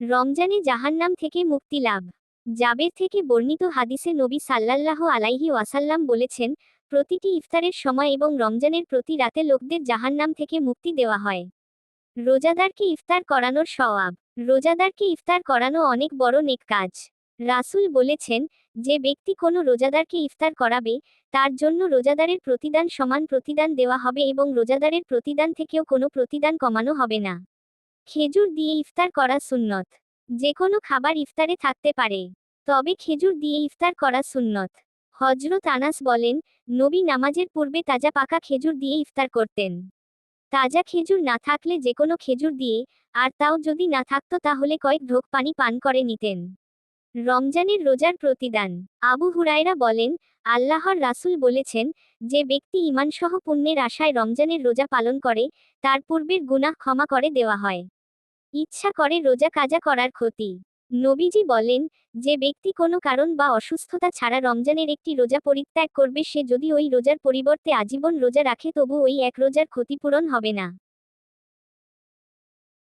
রমজানে জাহান্নাম থেকে মুক্তি লাভ। জাবের থেকে বর্ণিত হাদিসে নবী সাল্লাল্লাহু আলাইহি ওয়াসাল্লাম বলেছেন, প্রতিটি ইফতারের সময় এবং রমজানের প্রতি রাতে লোকদের জাহান্নাম থেকে মুক্তি দেওয়া হয়। রোজাদারকে ইফতার করানোর সওয়াব। রোজাদারকে ইফতার করানো অনেক বড় নেক কাজ। রাসূল বলেছেন, যে ব্যক্তি কোনো রোজাদারকে ইফতার করাবে, তার জন্য রোজাদারের প্রতিদান সমান প্রতিদান দেওয়া হবে এবং রোজাদারের প্রতিদান থেকেও কোনো প্রতিদান কমানো হবে না। খেজুর দিয়ে ইফতার করা সুন্নত। যে কোনো খাবার ইফতারে থাকতে পারে, তবে খেজুর দিয়ে ইফতার করা সুন্নত। হযরত আনাস বলেন, নবী নামাজের পূর্বে তাজা পাকা খেজুর দিয়ে ইফতার করতেন। তাজা খেজুর না থাকলে যে কোনো খেজুর দিয়ে, আর তাও যদি না থাকতো তাহলে কয়েক ঢোক পানি পান করে নিতেন। রমজানের রোজার প্রতিদান। আবু হুরায়রা বলেন, আল্লাহর রাসূল বলেছেন, যে ব্যক্তি ঈমানসহ পুণ্যের আশায় রমজানের রোজা পালন করে, তার পূর্বের গুনাহ ক্ষমা করে দেওয়া হয়। ইচ্ছা করে রোজা কাজা করার ক্ষতি। নবীজি বলেন, যে ব্যক্তি কোনো কারণ বা অসুস্থতা ছাড়া রমজানের একটি রোজা পরিত্যাগ করবে, সে যদি ওই রোজার পরিবর্তে আজীবন রোজা রাখে তবু ওই এক রোজার ক্ষতিপূরণ হবে না।